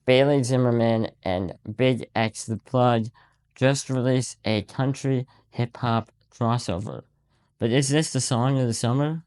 Bailey Zimmerman and BigXthaplug just released a country hip-hop crossover. But is this the song of the summer?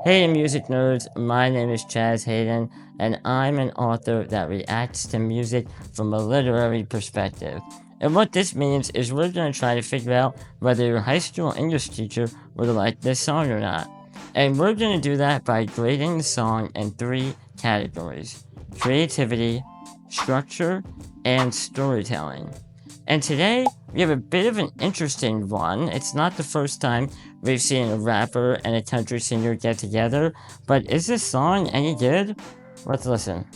Hey music nerds, my name is Chaz Hayden, and I'm an author that reacts to music from a literary perspective. And what this means is we're going to try to figure out whether your high school English teacher would like this song or not. And we're going to do that by grading the song in 3 categories: creativity, structure, and storytelling. And today, we have a bit of an interesting one. It's not the first time we've seen a rapper and a country singer get together, but is this song any good? Let's listen.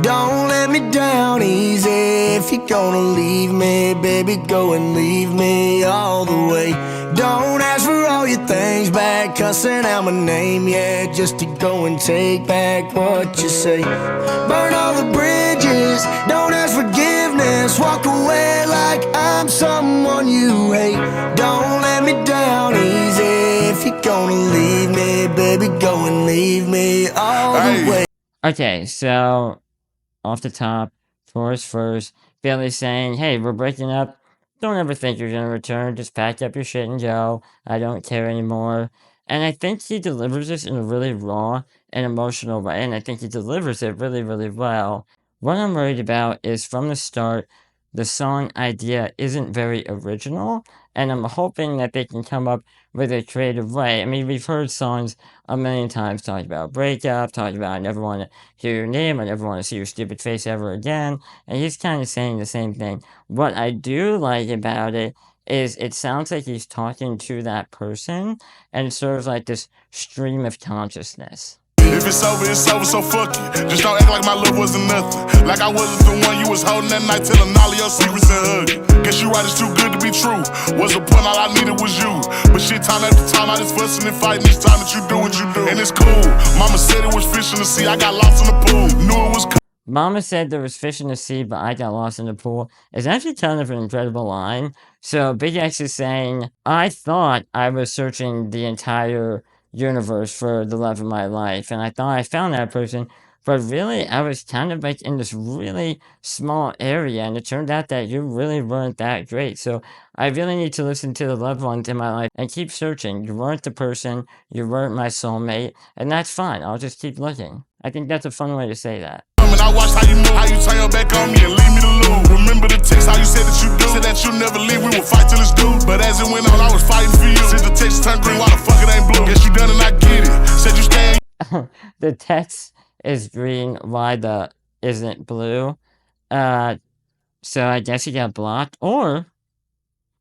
Don't let me down easy. If you're gonna leave me, baby, go and leave me all the way. Don't ask for all your things back, cussing out my name, yeah, just to go and take back what you say. Burn all the bridges, don't ask forgiveness, walk away like I'm someone you hate. Don't let me down easy. If you're gonna leave me, baby, go and leave me all the way. Okay, so off the top, chorus first, Bailey saying, hey, we're breaking up. Don't ever think you're gonna return. Just pack up your shit and go. I don't care anymore. And I think he delivers this in a really raw and emotional way, and I think he delivers it really, really well. What I'm worried about is from the start, the song idea isn't very original, and I'm hoping that they can come up with a creative way. I mean, we've heard songs a million times talking about breakup, talking about I never want to hear your name, I never want to see your stupid face ever again, and he's kind of saying the same thing. What I do like about it is it sounds like he's talking to that person, and sort of like this stream of consciousness. If it's over, so fuck it. Just don't act like my love wasn't nothing. Like I wasn't the one you was holding that night, telling all of your secrets and hugging. Guess you right, it's too good to be true. Was the point, all I needed was you. But shit, time after time, I just fussing and fighting each time that you do what you do. And it's cool. Mama said it was fish in the sea, I got lost in the pool. Knew it was cool. Mama said there was fish in the sea, but I got lost in the pool. It's actually kind of an incredible line. So Big X is saying, I thought I was searching the entire universe for the love of my life, and I thought I found that person, but really I was kind of like in this really small area, and it turned out that you really weren't that great. So I really need to listen to the loved ones in my life and keep searching. You weren't the person, you weren't my soulmate, and that's fine. I'll just keep looking. I think that's a fun way to say that. I watched how you move, how you turn your back on me and leave me to lose. Remember the text, how you said that you do. Said that you'll never leave, we would fight till it's due. But as it went on, I was fighting for you. Since the text turned green, why the fuck it ain't blue? Guess you done and I get it. Said you stay. The text is green, why the isn't blue? So I guess he got blocked, or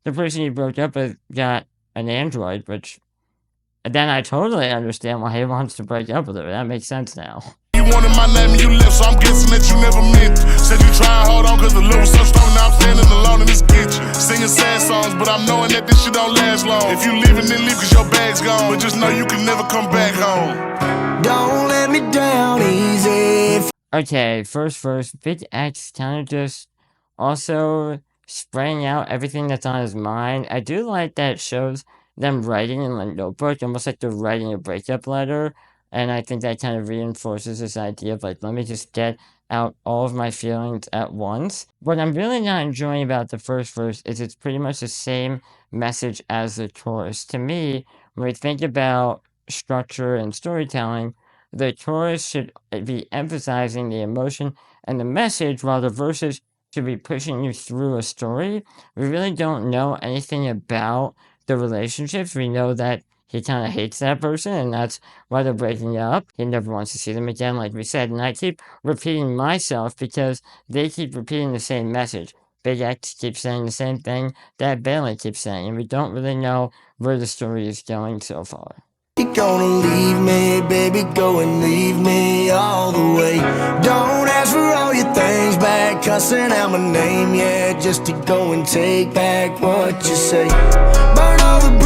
the person he broke up with got an Android, which then I totally understand why he wants to break up with her. That makes sense now. Wanted my name and you left, so I'm guessing that you never meant it. Said you try and hold on cause the love was so strong, now I'm standing alone in this kitchen. Singing sad songs, but I'm knowing that this shit don't last long. If you leaving, then leave cause your bag's gone, but just know you can never come back home. Don't let me down easy. Okay, first, Big X kind of just also spraying out everything that's on his mind. I do like that it shows them writing in a notebook, almost like they're writing a breakup letter. And I think that kind of reinforces this idea of like, let me just get out all of my feelings at once. What I'm really not enjoying about the first verse is it's pretty much the same message as the chorus. To me, when we think about structure and storytelling, the chorus should be emphasizing the emotion and the message, while the verses should be pushing you through a story. We really don't know anything about the relationships. We know that he kind of hates that person, and that's why they're breaking up. He never wants to see them again, like we said. And I keep repeating myself because they keep repeating the same message. Big X keeps saying the same thing that Bailey keeps saying, and we don't really know where the story is going so far. You're gonna leave me, baby, go and leave me all the way. Don't ask for all your things back, cussing out my name, yeah, just to go and take back what you say. Burn all the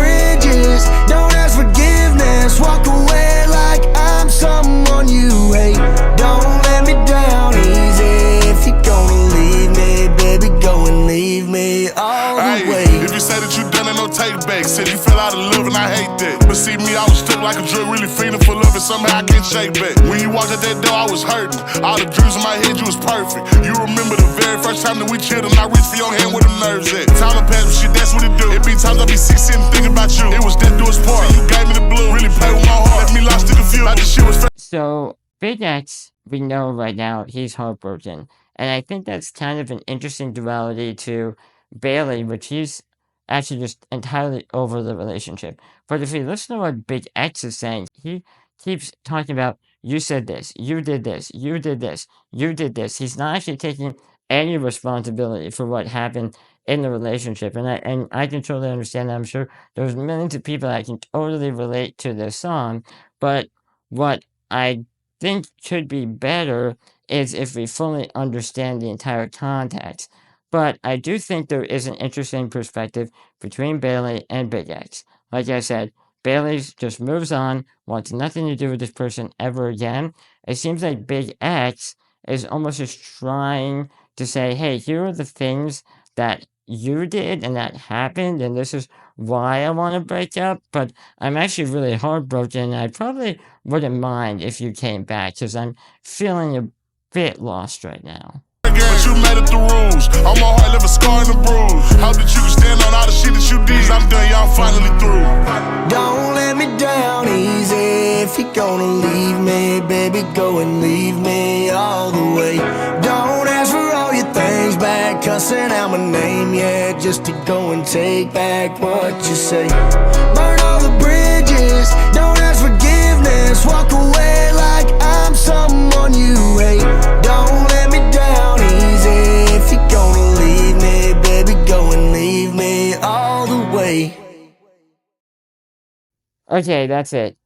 take it back. Said you fell out of love and I hate that. But see me, I was stuck like a drug, really feeling for love and somehow I can't shake back. When you walked out that door, I was hurting. All the dreams in my head, you was perfect. You remember the very first time that we chilled and I reached for your hand where the nerves at. Time to pass, but shit, that's what it do. It be times I be sick sitting thinking about you. It was death do us part. You gave me the blue, really played with my heart. Left me lost and confused. Like this shit was So Big X, we know right now he's heartbroken. And I think that's kind of an interesting duality to Bailey, which he's actually just entirely over the relationship. But if you listen to what Big X is saying, he keeps talking about, you said this, you did this, you did this, you did this. He's not actually taking any responsibility for what happened in the relationship. And I can totally understand that. I'm sure there's millions of people that can totally relate to this song. But what I think should be better is if we fully understand the entire context. But I do think there is an interesting perspective between Bailey and Big X. Like I said, Bailey just moves on, wants nothing to do with this person ever again. It seems like Big X is almost just trying to say, hey, here are the things that you did and that happened, and this is why I want to break up. But I'm actually really heartbroken. I probably wouldn't mind if you came back because I'm feeling a bit lost right now. but you made it the rules. On my heart, left a scar and a bruise. Hope that you can stand on all the shit that you did. I'm done, y'all finally through. Don't let me down easy. If you're gonna leave me, baby, go and leave me all the way. Don't ask for all your things back, cussing out my name, yeah, just to go and take back what you say. Burn all the bridges, don't ask forgiveness. Walk away like I'm someone you hate. Don't let me down easy. If you're gonna leave me, baby, go and leave me all the way. Okay, that's it.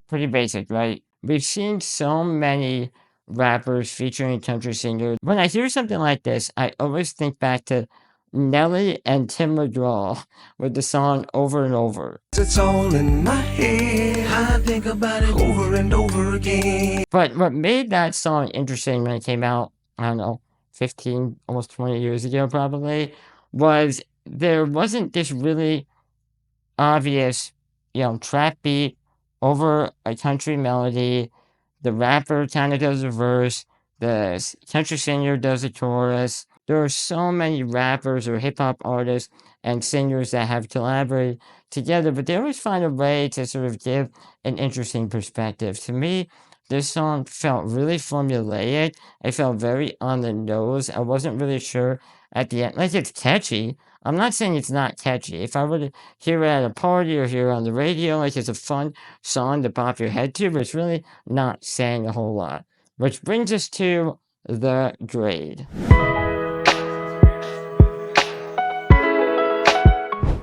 Pretty basic, right? We've seen so many rappers featuring country singers. When I hear something like this, I always think back to Nelly and Tim McGraw with the song Over and Over. It's all in my head. I think about it over and over again. But what made that song interesting when it came out, I don't know, 15, almost 20 years ago probably, was there wasn't this really obvious, trap beat over a country melody. The rapper kind of does a verse, the country singer does a chorus. There are so many rappers or hip hop artists and singers that have collaborated together, but they always find a way to sort of give an interesting perspective. To me, this song felt really formulaic. It felt very on the nose. I wasn't really sure at the end. Like, it's catchy. I'm not saying it's not catchy. If I were to hear it at a party or hear it on the radio, like, it's a fun song to pop your head to, but it's really not saying a whole lot. Which brings us to the grade.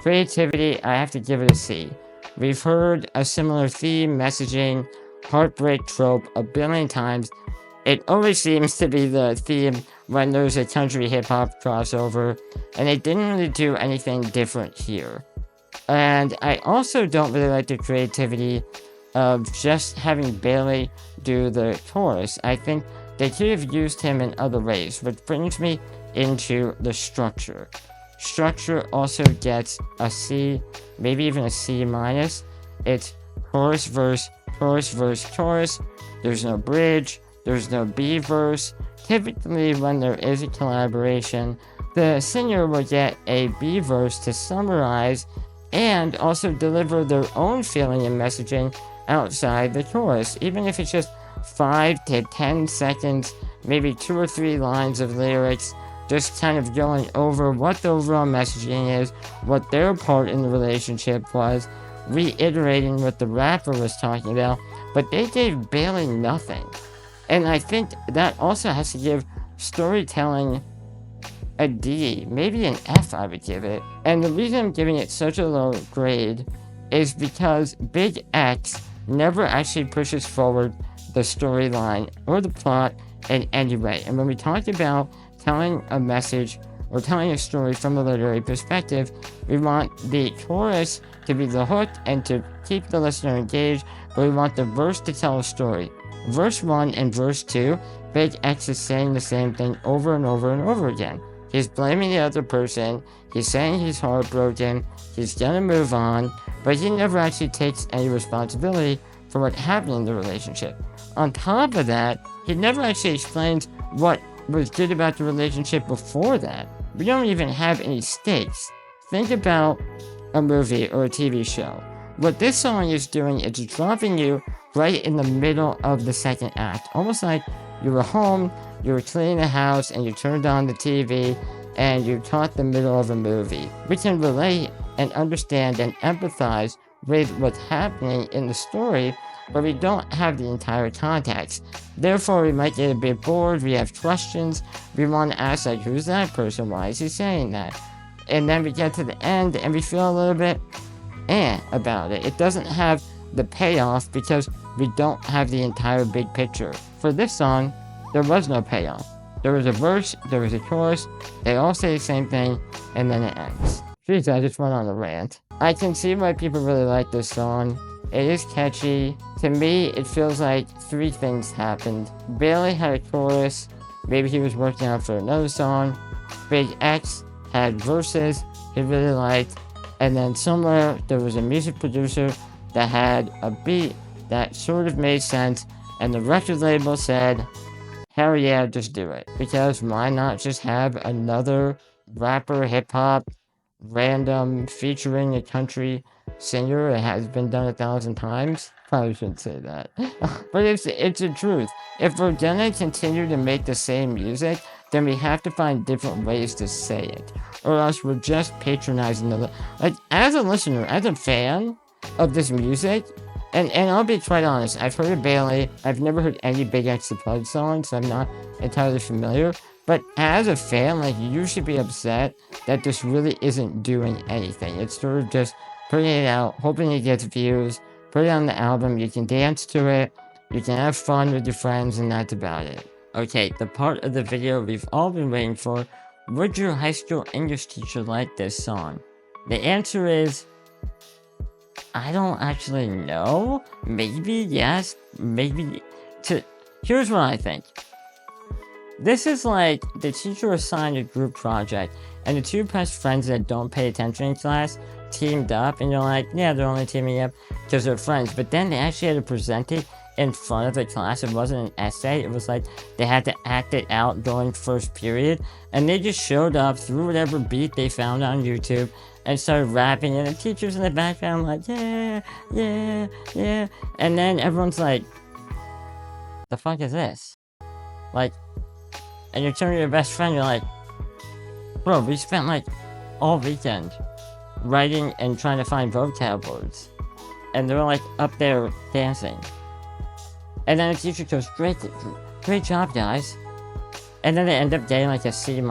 Creativity, I have to give it a C. We've heard a similar theme, messaging, heartbreak trope a billion times. It always seems to be the theme when there's a country hip-hop crossover, and they didn't really do anything different here. And I also don't really like the creativity of just having Bailey do the chorus. I think they could have used him in other ways, which brings me into the structure. Structure also gets a C, maybe even a C minus. It's chorus, verse, chorus, verse, chorus. There's no bridge. There's no B verse. Typically, when there is a collaboration, the singer will get a B verse to summarize and also deliver their own feeling and messaging outside the chorus, even if it's just 5 to 10 seconds, maybe 2 or 3 lines of lyrics, just kind of going over what the overall messaging is, what their part in the relationship was, reiterating what the rapper was talking about, but they gave Bailey nothing. And I think that also has to give storytelling a D, maybe an F I would give it. And the reason I'm giving it such a low grade is because Big X never actually pushes forward the storyline or the plot in any way. And when we talk about telling a message or telling a story from a literary perspective, we want the chorus to be the hook and to keep the listener engaged, but we want the verse to tell a story. Verse 1 and verse 2, Big X is saying the same thing over and over and over again. He's blaming the other person. He's saying he's heartbroken. He's gonna move on, but he never actually takes any responsibility for what happened in the relationship. On top of that, he never actually explains what was good about the relationship before that. We don't even have any stakes. Think about a movie or a TV show. What this song is doing is dropping you right in the middle of the second act. Almost like you were home, you were cleaning the house, and you turned on the TV, and you caught the middle of a movie. We can relate and understand and empathize with what's happening in the story, but we don't have the entire context. Therefore, we might get a bit bored, we have questions, we want to ask, like, who's that person? Why is he saying that? And then we get to the end, and we feel a little bit about it. It doesn't have the payoff because we don't have the entire big picture. For this song, there was no payoff. There was a verse, there was a chorus, they all say the same thing, and then it ends. Jeez, I just went on a rant. I can see why people really like this song. It is catchy. To me, it feels like three things happened. Bailey had a chorus, maybe he was working on for another song. Big X had verses he really liked, and then somewhere there was a music producer that had a beat that sort of made sense, and the record label said, hell yeah, just do it. Because why not just have another rapper, hip-hop, random, featuring a country singer? It has been done 1,000 times. Probably shouldn't say that. But it's the truth. If we're gonna continue to make the same music, then we have to find different ways to say it. Or else we're just patronizing the... Like, as a listener, as a fan of this music, and I'll be quite honest, I've heard of Bailey, I've never heard any BigXthaplug songs, so I'm not entirely familiar, but as a fan, like, you should be upset that this really isn't doing anything. It's sort of just putting it out, hoping it gets views, put it on the album, you can dance to it, you can have fun with your friends, and that's about it. Okay, the part of the video we've all been waiting for. Would your high school English teacher like this song? The answer is, I don't actually know. Maybe yes, maybe. Here's what I think. This is like the teacher assigned a group project, and the two best friends that don't pay attention in class teamed up, and you're like, yeah, they're only teaming up because they're friends. But then they actually had to present it in front of the class. It wasn't an essay. It was like they had to act it out during first period, and they just showed up, threw whatever beat they found on YouTube, and started rapping, and the teacher's in the background like, yeah, yeah, yeah. And then everyone's like, the fuck is this? Like, and you turn to your best friend, you're like, bro, we spent like all weekend writing and trying to find vocab words. And they're like up there dancing. And then the teacher goes, great job, guys. And then they end up getting like a C-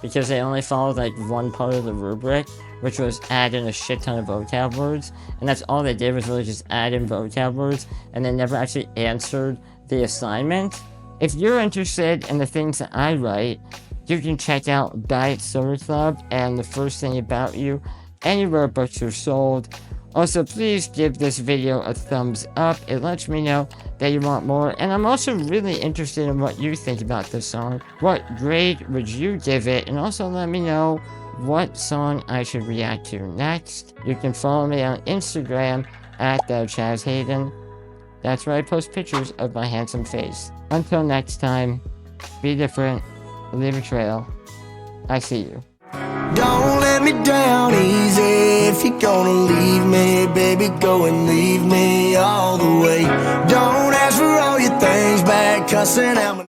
because they only followed like one part of the rubric, which was add in a shit ton of vocab words. And that's all they did, was really just add in vocab words, and they never actually answered the assignment. If you're interested in the things that I write, you can check out Diet Soda Club and The First Thing About You anywhere books are sold. Also, please give this video a thumbs up. It lets me know that you want more. And I'm also really interested in what you think about this song. What grade would you give it? And also let me know what song I should react to next. You can follow me on Instagram at @ChazHayden. That's where I post pictures of my handsome face. Until next time, be different, leave a trail. I see you. Don't let me down easy. If you're gonna leave me, baby, go and leave me all the way. Don't ask for all your things back, cussing out my